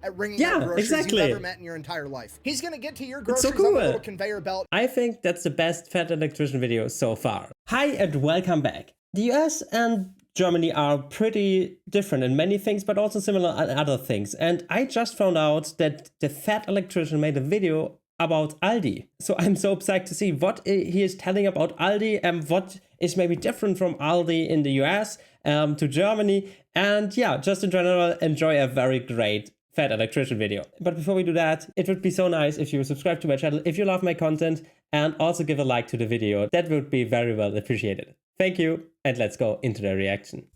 at ringing out groceries you've ever met in your entire life. He's gonna get to your groceries on a little conveyor belt. I think that's the best Fat Electrician video so far. Hi and welcome back. The US and Germany are pretty different in many things, but also similar in other things. And I just found out that the Fat Electrician made a video about ALDI. So I'm so psyched to see what he is telling about ALDI and what is maybe different from ALDI in the US to Germany. And yeah, just in general, enjoy a very great Fat Electrician video. But before we do that, it would be so nice if you subscribe to my channel, if you love my content, and also give a like to the video. That would be very well appreciated. Thank you, and let's go into the reaction.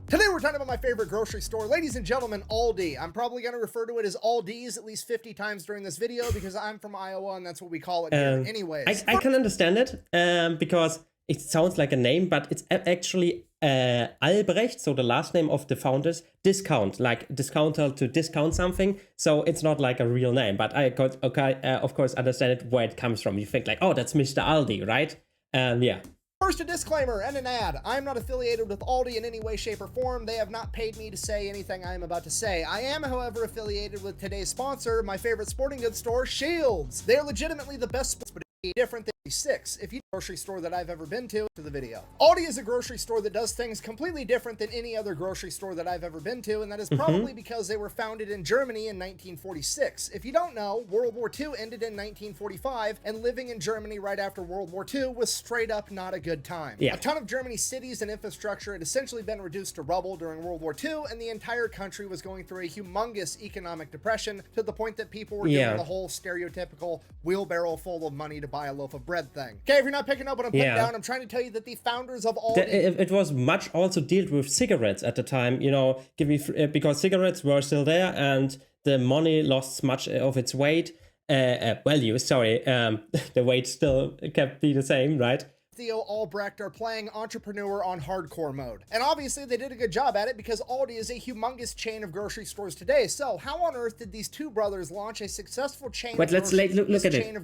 Today we're talking about my favorite grocery store, ladies and gentlemen, ALDI. I'm probably going to refer to it as ALDI's at least 50 times during this video because I'm from Iowa and that's what we call it here. Anyways. I can understand it because it sounds like a name, but it's actually Albrecht, so the last name of the founders, discount, like discounter to discount something. So it's not like a real name, but I could, of course, understand it where it comes from. You think like, oh, that's Mr. Aldi, right? Yeah. First, a disclaimer and an ad. I'm not affiliated with ALDI in any way, shape, or form. They have not paid me to say anything I am about to say. I am, however, affiliated with today's sponsor, my favorite sporting goods store, Shields. They're legitimately the best sports, but different than 6 if you grocery store that I've ever been to the video. ALDI is a grocery store that does things completely different than any other grocery store that I've ever been to, and that is probably because they were founded in Germany in 1946. If you don't know, World War II ended in 1945, and living in Germany right after World War II was straight up not a good time. A ton of Germany's cities and infrastructure had essentially been reduced to rubble during World War II, and the entire country was going through a humongous economic depression to the point that people were doing the whole stereotypical wheelbarrow full of money to buy a loaf of bread thing. Okay, if you're not picking up what I'm putting down, I'm trying to tell you that the founders of ALDI... It was much also dealt with cigarettes at the time, you know, because cigarettes were still there and the money lost much of its weight, value, sorry, the weight still kept be the same, right? Theo Albrecht are playing entrepreneur on hardcore mode. And obviously they did a good job at it because ALDI is a humongous chain of grocery stores today. So how on earth did these two brothers launch a successful chain But let's look at it.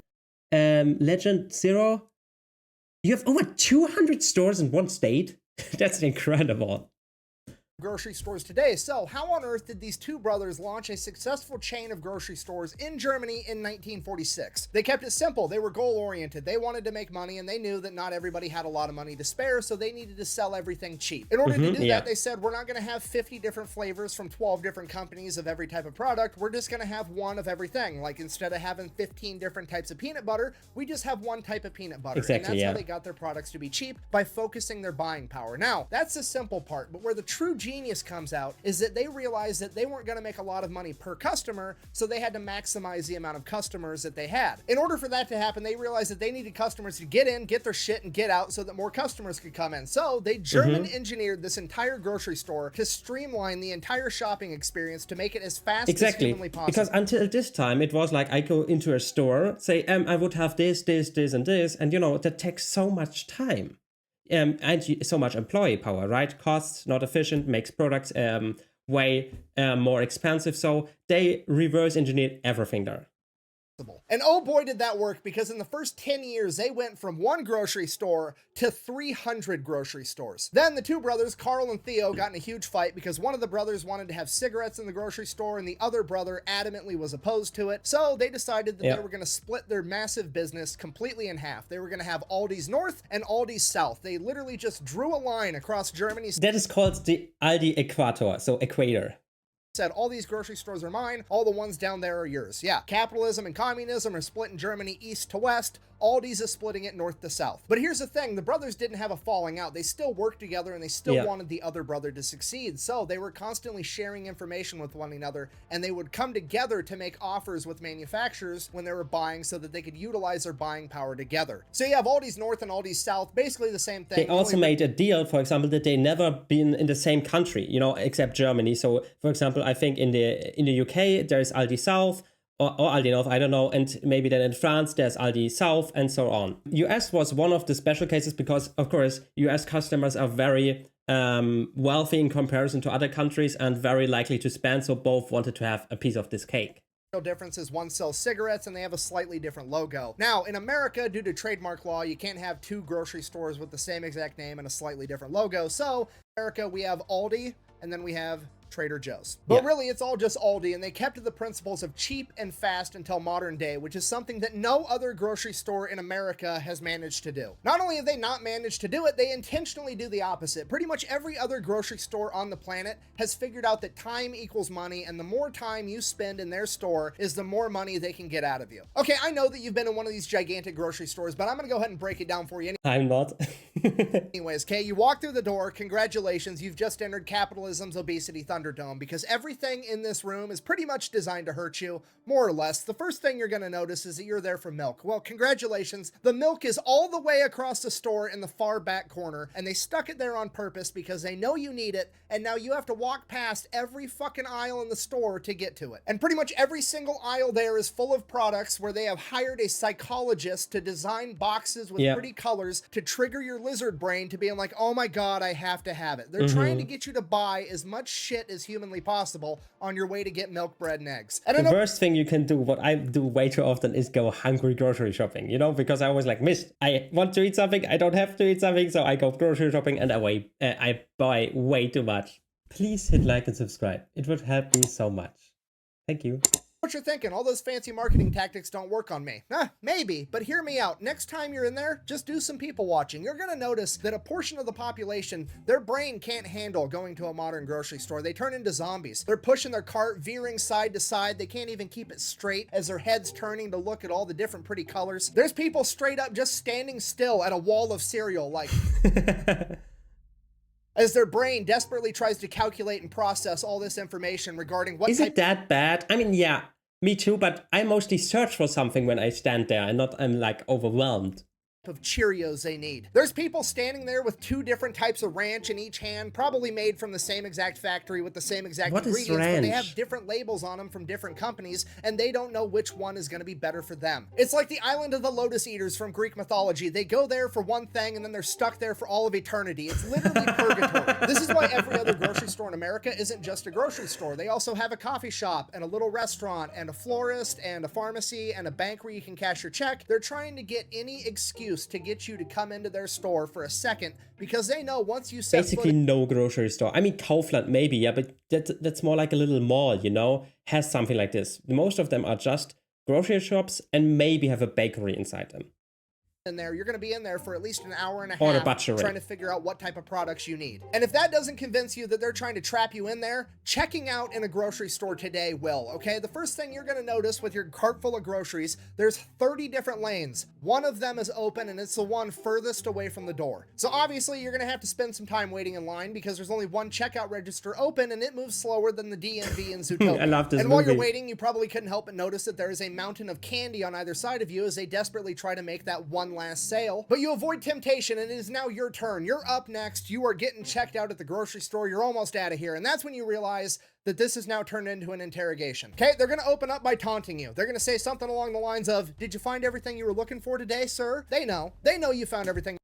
Legend Zero, you have over 200 stores in one state? That's incredible. Grocery stores today. So how on earth did these two brothers launch a successful chain of grocery stores in Germany in 1946? They kept it simple. They were goal-oriented. They wanted to make money and they knew that not everybody had a lot of money to spare, so they needed to sell everything cheap. In order to do that, they said, we're not going to have 50 different flavors from 12 different companies of every type of product. We're just going to have one of everything. Like instead of having 15 different types of peanut butter, we just have one type of peanut butter. Exactly, and that's how they got their products to be cheap, by focusing their buying power. Now, that's the simple part, but where the true genius comes out is that they realized that they weren't going to make a lot of money per customer, so they had to maximize the amount of customers that they had. In order for that to happen, they realized that they needed customers to get in, get their shit, and get out so that more customers could come in. So they German engineered this entire grocery store to streamline the entire shopping experience to make it as fast as humanly possible. Because until this time, it was like I go into a store, say, I would have this, this, this, and this, and you know, that takes so much time. And so much employee power, right? Costs, not efficient, makes products way more expensive. So they reverse engineered everything there. And oh boy did that work, because in the first 10 years they went from one grocery store to 300 grocery stores. Then the two brothers, Carl and Theo, got in a huge fight because one of the brothers wanted to have cigarettes in the grocery store and the other brother adamantly was opposed to it. So they decided that they were going to split their massive business completely in half. They were going to have ALDI's North and ALDI's South. They literally just drew a line across Germany. That is called the ALDI Equator, so equator. Said, all these grocery stores are mine, all the ones down there are yours. Yeah, capitalism and communism are split in Germany east to west. ALDI's is splitting it north to south. But here's the thing, the brothers didn't have a falling out. They still worked together and they still wanted the other brother to succeed. So they were constantly sharing information with one another, and they would come together to make offers with manufacturers when they were buying so that they could utilize their buying power together. So you have ALDI's North and ALDI's South, basically the same thing. They also made a deal, for example, that they never been in the same country, you know, except Germany. So for example, I think in the UK, there's ALDI South, or ALDI North, I don't know, and maybe then in France there's ALDI South and so on. US was one of the special cases because, of course, US customers are very wealthy in comparison to other countries and very likely to spend, so both wanted to have a piece of this cake. Difference is one sells cigarettes and they have a slightly different logo. Now, in America, due to trademark law, you can't have two grocery stores with the same exact name and a slightly different logo. So, in America, we have ALDI, and then we have Trader Joe's. But Yeah. really, it's all just Aldi, and they kept to the principles of cheap and fast until modern day, which is something that no other grocery store in America has managed to do. Not only have they not managed to do it, they intentionally do the opposite. Pretty much every other grocery store on the planet has figured out that time equals money, and the more time you spend in their store is the more money they can get out of you. Okay, I know that you've been in one of these gigantic grocery stores, but I'm gonna go ahead and break it down for you I'm not. anyways. Okay, you walk through the door, congratulations, you've just entered capitalism's obesity thunderdome, because everything in this room is pretty much designed to hurt you, more or less. The first thing you're going to notice is that you're there for milk. Well, congratulations, the milk is all the way across the store in the far back corner, and they stuck it there on purpose because they know you need it, and now you have to walk past every fucking aisle in the store to get to it. And pretty much every single aisle there is full of products where they have hired a psychologist to design boxes with pretty colors to trigger your lizard brain to being like, oh my god, I have to have it. They're trying to get you to buy as much shit as humanly possible on your way to get milk, bread, and eggs. And the worst thing you can do, what I do way too often, is go hungry grocery shopping, you know, because I always like, missed, I want to eat something, I don't have to eat something, so I go grocery shopping and I buy way too much. Please hit like and subscribe. It would help me so much. Thank you. What you're thinking, all those fancy marketing tactics don't work on me. Maybe, but hear me out. Next time you're in there, just do some people watching. You're gonna notice that a portion of the population, their brain can't handle going to a modern grocery store. They turn into zombies. They're pushing their cart, veering side to side. They can't even keep it straight as their head's turning to look at all the different pretty colors. There's people straight up just standing still at a wall of cereal, like... as their brain desperately tries to calculate and process all this information regarding what Is it that bad? I mean, yeah, me too, but I mostly search for something when I stand there and not I'm like overwhelmed. Of Cheerios they need. There's people standing there with 2 different types of ranch in each hand, probably made from the same exact factory with the same exact ingredients, but they have different labels on them from different companies, and they don't know which one is going to be better for them. It's like the Island of the Lotus Eaters from Greek mythology. They go there for one thing, and then they're stuck there for all of eternity. It's literally purgatory. This is why every other grocery store in America isn't just a grocery store. They also have a coffee shop, and a little restaurant, and a florist, and a pharmacy, and a bank where you can cash your check. They're trying to get any excuse to get you to come into their store for a second, because they know once you set basically no grocery store. I mean, Kaufland maybe, yeah, but that's more like a little mall, you know, has something like this. Most of them are just grocery shops and maybe have a bakery inside them. in there, you're going to be in there for at least an hour and a Or a half butchery. trying to figure out what type of products you need. And if that doesn't convince you that they're trying to trap you in there, checking out in a grocery store today will, okay? The first thing you're going to notice with your cart full of groceries, there's 30 different lanes. One of them is open and it's the one furthest away from the door. So obviously you're going to have to spend some time waiting in line because there's only one checkout register open and it moves slower than the DMV in Zootopia. I love this And while you're movie. waiting, you probably couldn't help but notice that there is a mountain of candy on either side of you as they desperately try to make that one last sale. But you avoid temptation and it is now your turn. You're up next. You are getting checked out at the grocery store. You're almost out of here. And that's when you realize that this has now turned into an interrogation. Okay, they're gonna open up by taunting you. They're gonna say something along the lines of, "Did you find everything you were looking for today, sir?" They know you found everything.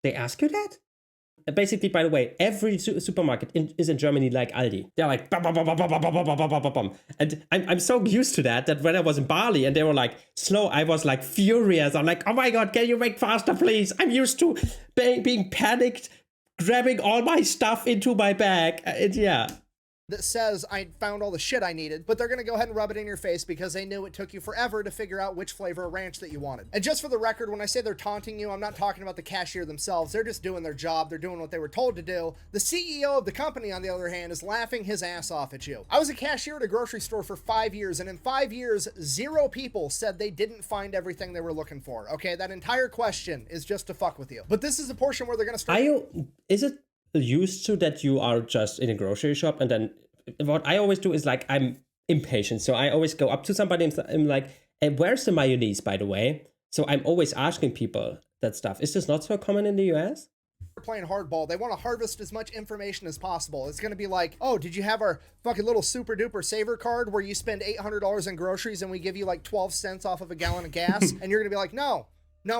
They ask you that? Basically, by the way, every supermarket is in Germany like Aldi. They're like, bum, bum, bum, bum, bum, bum, bum, bum, bum, bum, bum. And I'm so used to that when I was in Bali and they were like slow, I was like furious. I'm like, oh my God, can you make faster, please? I'm used to being panicked, grabbing all my stuff into my bag. Yeah. That says I found all the shit I needed, but they're gonna go ahead and rub it in your face because they knew it took you forever to figure out which flavor of ranch that you wanted. And just for the record, when I say they're taunting you, I'm not talking about the cashier themselves. They're just doing their job. They're doing what they were told to do. The CEO of the company, on the other hand, is laughing his ass off at you. I was a cashier at a grocery store for 5 years, and in 5 years, 0 people said they didn't find everything they were looking for. Okay, that entire question is just to fuck with you. But this is the portion where they're gonna start. Is it used to that you are just in a grocery shop and then what I always do is like I'm impatient, so I always go up to somebody and I'm like, hey, where's the mayonnaise, by the way? So I'm always asking people that stuff. Is this not so common in the US? Playing hardball. They want to harvest as much information as possible. It's going to be like, oh, did you have our fucking little super duper saver card where you spend $800 in groceries and we give you like 12 cents off of a gallon of gas? And you're going to be like, no,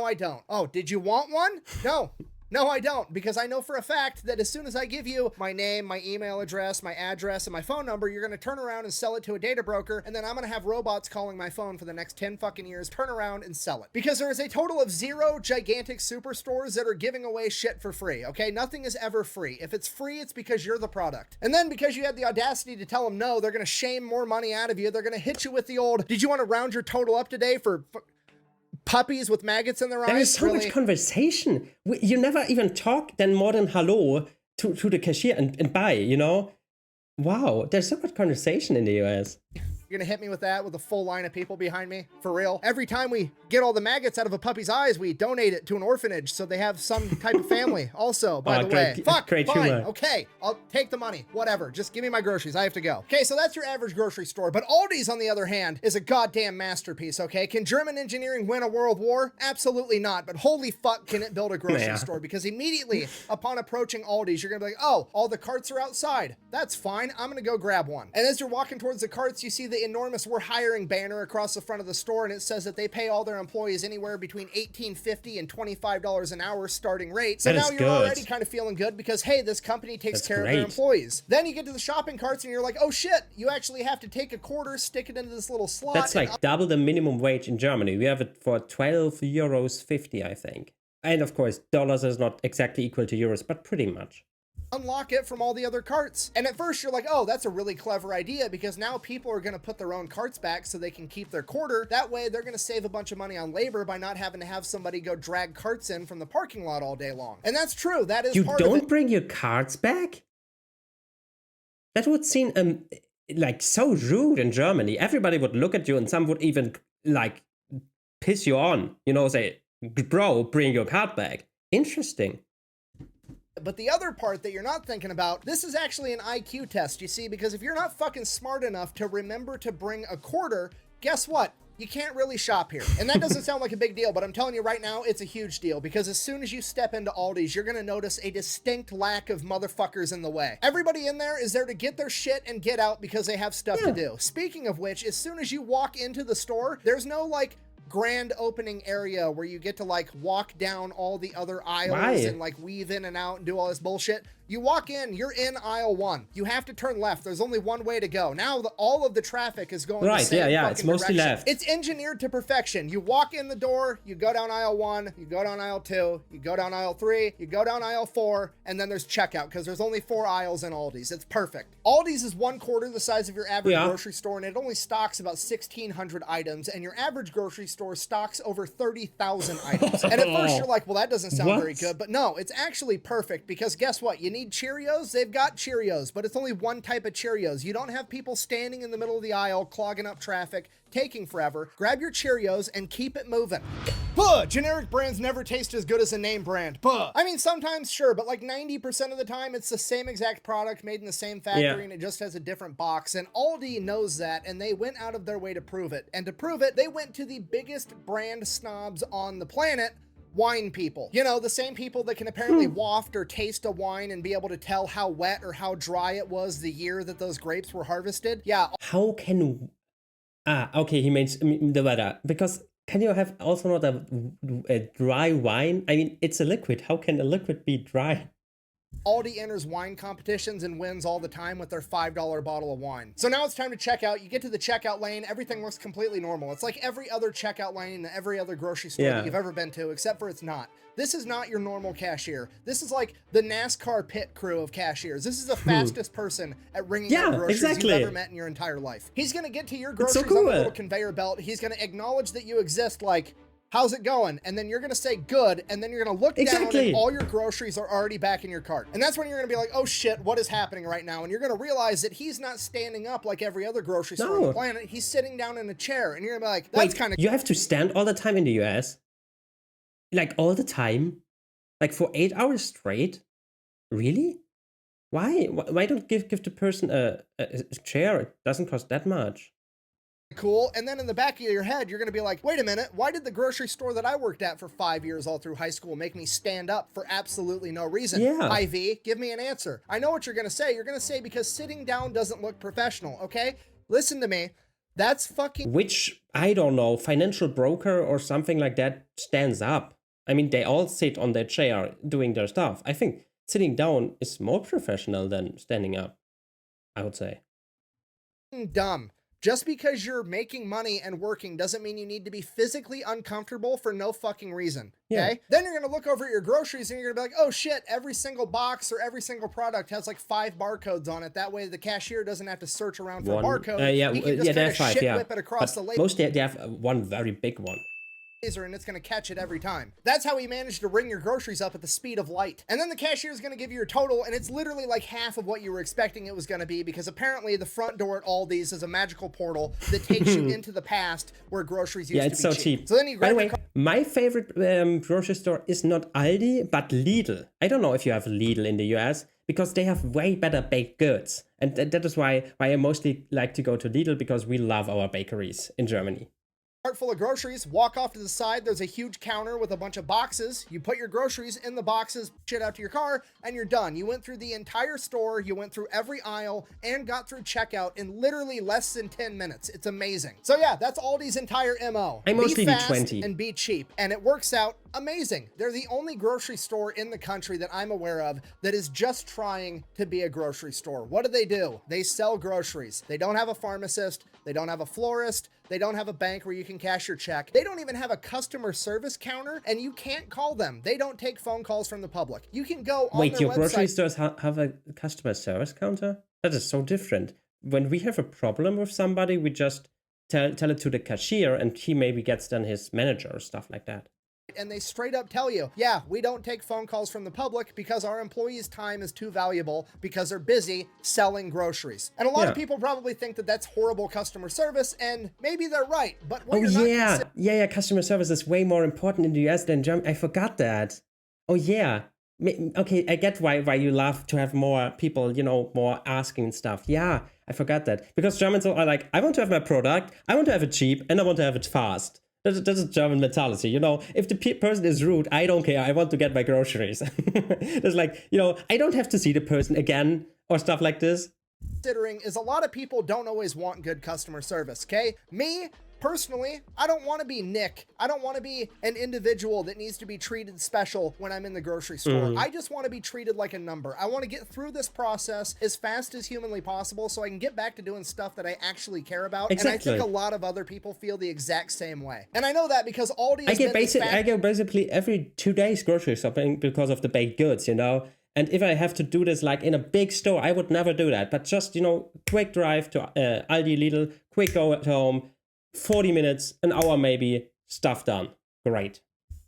I don't. Oh, did you want one? No, No, I don't, because I know for a fact that as soon as I give you my name, my email address, my address, and my phone number, you're going to turn around and sell it to a data broker, and then I'm going to have robots calling my phone for the next 10 fucking years, turn around and sell it. Because there is a total of 0 gigantic superstores that are giving away shit for free, okay? Nothing is ever free. If it's free, it's because you're the product. And then because you had the audacity to tell them no, they're going to shame more money out of you. They're going to hit you with the old, did you want to round your total up today for puppies with maggots in their eyes? There is so much conversation. You never even talk then more than hello to the cashier and buy, you know? Wow, there's so much conversation in the US. You're gonna hit me with that with a full line of people behind me? For real? Every time we get all the maggots out of a puppy's eyes, we donate it to an orphanage so they have some type of family also, by the way. Fuck, fine, humor. Okay, I'll take the money, whatever. Just give me my groceries, I have to go. Okay, so that's your average grocery store, but Aldi's, on the other hand, is a goddamn masterpiece, okay? Can German engineering win a world war? Absolutely not, but holy fuck can it build a grocery store, because immediately upon approaching Aldi's, you're gonna be like, oh, all the carts are outside. That's fine, I'm gonna go grab one. And as you're walking towards the carts, you see the enormous "we're hiring" banner across the front of the store, and it says that they pay all their employees anywhere between $18.50 and $25 an hour starting rate. So now you're already kind of feeling good because, hey, this company takes care of their employees. Then you get to the shopping carts and you're like, oh shit, you actually have to take a quarter, stick it into this little slot. That's like double the minimum wage in Germany. We have it for 12 euros 50, I think. And of course, dollars is not exactly equal to euros, but pretty much. Unlock it from all the other carts. And at first you're like, oh, that's a really clever idea, because now people are going to put their own carts back so they can keep their quarter. That way they're going to save a bunch of money on labor by not having to have somebody go drag carts in from the parking lot all day long. And that's true. That is part of it. You don't bring your carts back? That would seem like so rude in Germany. Everybody would look at you and some would even like piss you on, you know, say, bro, bring your cart back. Interesting. But the other part that you're not thinking about, this is actually an IQ test, you see, because if you're not fucking smart enough to remember to bring a quarter, guess what? You can't really shop here. And that doesn't sound like a big deal, but I'm telling you right now, it's a huge deal, because as soon as you step into Aldi's, you're gonna notice a distinct lack of motherfuckers in the way. Everybody in there is there to get their shit and get out because they have stuff to do. Speaking of which, as soon as you walk into the store, there's no like grand opening area where you get to like walk down all the other aisles and like weave in and out and do all this bullshit. You walk in, you're in aisle 1. You have to turn left. There's only one way to go. Now all of the traffic is going the same it's mostly direction. left. It's engineered to perfection. You walk in the door, you go down aisle 1, you go down aisle 2, you go down aisle 3, you go down aisle 4, and then there's checkout because there's only 4 aisles in Aldi's. It's perfect. Aldi's is 1/4 the size of your average grocery store, and it only stocks about 1,600 items, and your average grocery store stocks over 30,000 items. And at first you're like, well, that doesn't sound very good, but no, it's actually perfect, because guess what? You need Cheerios? They've got Cheerios, but it's only one type of Cheerios. You don't have people standing in the middle of the aisle, clogging up traffic, taking forever. Grab your Cheerios and keep it moving. Buh! Generic brands never taste as good as a name brand. Buh! I mean, sometimes, sure, but like 90% of the time, it's the same exact product made in the same factory, and it just has a different box. And Aldi knows that, and they went out of their way to prove it. And to prove it, they went to the biggest brand snobs on the planet, wine people. You know, the same people that can apparently waft or taste a wine and be able to tell how wet or how dry it was the year that those grapes were harvested. Yeah. How can... okay, he means the weather. Because can you have also not a dry wine? I mean, it's a liquid. How can a liquid be dry? Aldi enters wine competitions and wins all the time with their $5 bottle of wine. So now it's time to check out. You get to the checkout lane, everything looks completely normal. It's like every other checkout lane in every other grocery store that you've ever been to, except for it's not. This is not your normal cashier. This is like the NASCAR pit crew of cashiers. This is the fastest person at ringing out groceries you've ever met in your entire life. He's gonna get to your groceries on the little conveyor belt. He's gonna acknowledge that you exist, like, how's it going? And then you're going to say good, and then you're going to look down and all your groceries are already back in your cart. And that's when you're going to be like, oh shit, what is happening right now? And you're going to realize that he's not standing up like every other grocery store on the planet. He's sitting down in a chair, and you're going to be like, that's kind of... You have to stand all the time in the US? Like all the time? Like for 8 hours straight? Really? Why? Why don't give the person a chair? It doesn't cost that much. Cool. And then in the back of your head, you're going to be like, wait a minute, why did the grocery store that I worked at for 5 years all through high school make me stand up for absolutely no reason? Ivy, give me an answer. I know what you're going to say. You're going to say because sitting down doesn't look professional, okay? Listen to me. That's fucking... Which, I don't know, financial broker or something like that stands up. I mean, they all sit on their chair doing their stuff. I think sitting down is more professional than standing up, I would say. Dumb. Just because you're making money and working doesn't mean you need to be physically uncomfortable for no fucking reason. Okay? Yeah. Then you're gonna look over at your groceries and you're gonna be like, oh shit, every single box or every single product has like 5 barcodes on it. That way the cashier doesn't have to search around for a barcode. Yeah, he can just there's 5, shit yeah. whip it across But the label. mostly they have one very big one. And it's going to catch it every time. That's how he managed to ring your groceries up at the speed of light. And then the cashier is going to give you your total, and it's literally like half of what you were expecting it was going to be, because apparently the front door at Aldi's is a magical portal that takes you into the past where groceries used to be cheap. Yeah, it's so cheap. So then you grab By the way, my favorite grocery store is not Aldi, but Lidl. I don't know if you have Lidl in the US, because they have way better baked goods. And that is why I mostly like to go to Lidl, because we love our bakeries in Germany. Cart full of groceries, walk off to the side, there's a huge counter with a bunch of boxes. You put your groceries in the boxes, shit out to your car, and you're done. You went through the entire store, you went through every aisle, and got through checkout in literally less than 10 minutes. It's amazing. So yeah, that's Aldi's entire MO. I mostly be do fast 20. and be cheap, and it works out amazing. They're the only grocery store in the country that I'm aware of that is just trying to be a grocery store. What do? They sell groceries. They don't have a pharmacist. They don't have a florist. They don't have a bank where you can cash your check. They don't even have a customer service counter, and you can't call them. They don't take phone calls from the public. You can go on Wait, their your website. grocery stores have a customer service counter? That is so different. When we have a problem with somebody, we just tell it to the cashier, and he maybe gets then his manager or stuff like that. And they straight up tell you, yeah, we don't take phone calls from the public because our employees' time is too valuable because they're busy selling groceries. And a lot of people probably think that that's horrible customer service, and maybe they're right. But when yeah, customer service is way more important in the US than Germany. I forgot that. Oh yeah. Okay, I get why you love to have more people, more asking stuff. Yeah, I forgot that. Because Germans are like, I want to have my product, I want to have it cheap, and I want to have it fast. That's a German mentality, If the person is rude, I don't care. I want to get my groceries. It's like, I don't have to see the person again or stuff like this. Considering is a lot of people don't always want good customer service, okay? Me, personally, I don't want to be Nick. I don't want to be an individual that needs to be treated special when I'm in the grocery store. I just want to be treated like a number. I want to get through this process as fast as humanly possible so I can get back to doing stuff that I actually care about. Exactly. And I think a lot of other people feel the exact same way. And I know that because Aldi has I go basically every 2 days grocery shopping because of the baked goods, And if I have to do this like in a big store, I would never do that. But just, quick drive to Aldi, Lidl, quick go at home, 40 minutes, an hour maybe, stuff done. Great.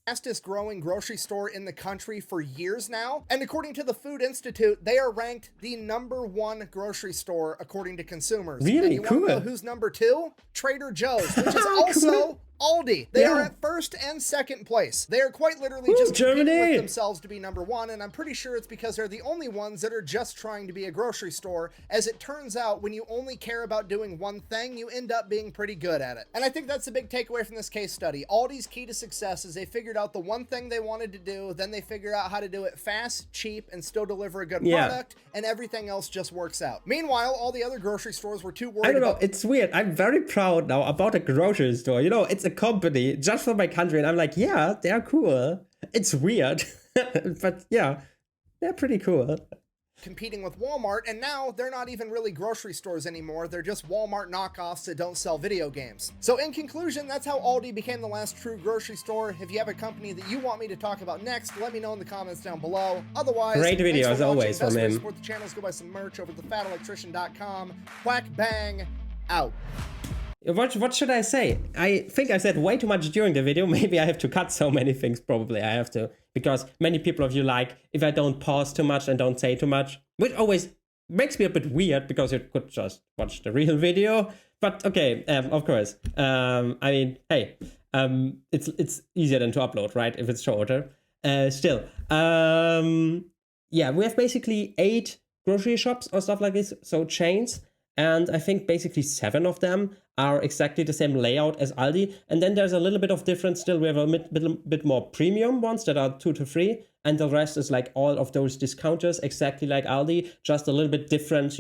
Fastest growing grocery store in the country for years now. And according to the Food Institute, they are ranked the #1 grocery store according to consumers. Really? And you cool. want to know who's number 2? Trader Joe's, which is also Aldi. They are at first and second place. They are quite literally just competing with themselves to be #1, and I'm pretty sure it's because they're the only ones that are just trying to be a grocery store. As it turns out, when you only care about doing one thing, you end up being pretty good at it. And I think that's the big takeaway from this case study. Aldi's key to success is they figured out the one thing they wanted to do, then they figure out how to do it fast, cheap, and still deliver a good product, and everything else just works out. Meanwhile, all the other grocery stores were too worried I don't know, it's weird. I'm very proud now about a grocery store. It's a company just for my country, and I'm like, yeah, they're cool. It's weird, but yeah, they're pretty cool. Competing with Walmart, and now they're not even really grocery stores anymore. They're just Walmart knockoffs that don't sell video games. So in conclusion, that's how Aldi became the last true grocery store. If you have a company that you want me to talk about next, let me know in the comments down below. Otherwise, great video as always from him. Support the channel, go buy some merch over at thefatelectrician.com. Quack bang out. What should I say? I think I said way too much during the video. Maybe I have to cut so many things. Probably I have to, because many people of you like if I don't pause too much and don't say too much, which always makes me a bit weird because you could just watch the real video. But okay, of course. I mean, hey, it's easier than to upload, right? If it's shorter. Still, yeah, we have basically 8 grocery shops or stuff like this, so chains. And I think basically 7 of them are exactly the same layout as Aldi. And then there's a little bit of difference still. We have a bit more premium ones that are 2 to 3. And the rest is like all of those discounters, exactly like Aldi, just a little bit different,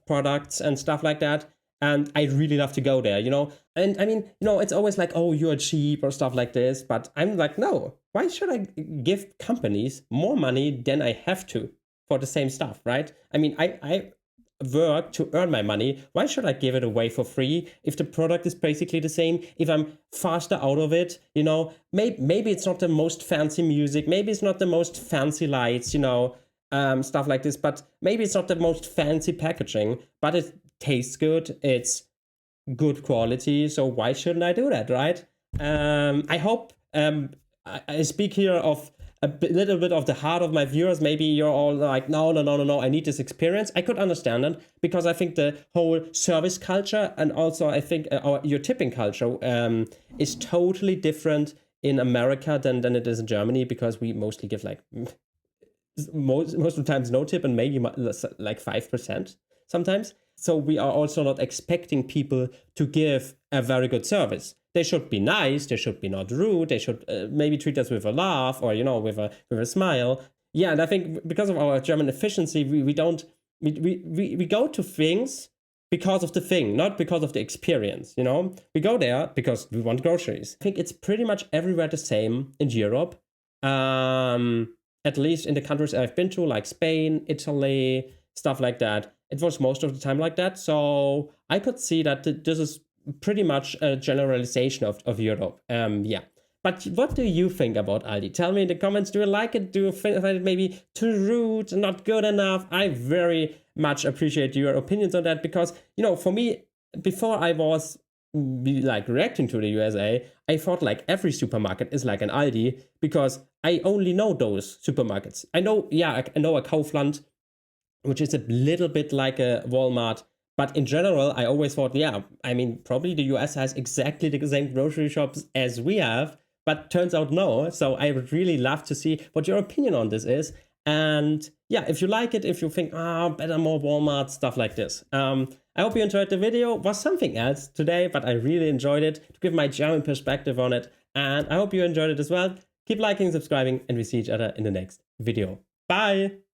products and stuff like that. And I really love to go there, you know? And I mean, you know, it's always like, oh, you're cheap or stuff like this. But I'm like, no, why should I give companies more money than I have to for the same stuff, right? I mean, I work to earn my money. Why should I give it away for free if the product is basically the same, if I'm faster out of it? You know, maybe it's not the most fancy music, maybe it's not the most fancy lights, you know, stuff like this, but maybe it's not the most fancy packaging, but it tastes good, it's good quality, so why shouldn't I do that, right? I hope I speak here of little bit of the heart of my viewers. Maybe you're all like, no, I need this experience. I could understand that, because I think the whole service culture, and also I think your tipping culture is totally different in America than it is in Germany, because we mostly give like most of the times no tip, and maybe like 5% sometimes. So we are also not expecting people to give a very good service. They should be nice, they should be not rude, they should maybe treat us with a laugh, or, you know, with a smile. Yeah, and I think because of our German efficiency, we go to things because of the thing, not because of the experience, you know? We go there because we want groceries. I think it's pretty much everywhere the same in Europe. At least in the countries I've been to, like Spain, Italy, stuff like that. It was most of the time like that. So I could see that this is pretty much a generalization of Europe. Yeah. But what do you think about Aldi? Tell me in the comments, do you like it? Do you find it maybe too rude, not good enough? I very much appreciate your opinions on that, because, you know, for me, before I was like reacting to the USA, I thought like every supermarket is like an Aldi, because I only know those supermarkets. I know a Kaufland, which is a little bit like a Walmart. But in general, I always thought, yeah, I mean, probably the US has exactly the same grocery shops as we have, but turns out no. So I would really love to see what your opinion on this is. And yeah, if you like it, if you think, better more Walmart, stuff like this. I hope you enjoyed the video. It was something else today, but I really enjoyed it to give my German perspective on it. And I hope you enjoyed it as well. Keep liking, subscribing, and we see each other in the next video. Bye!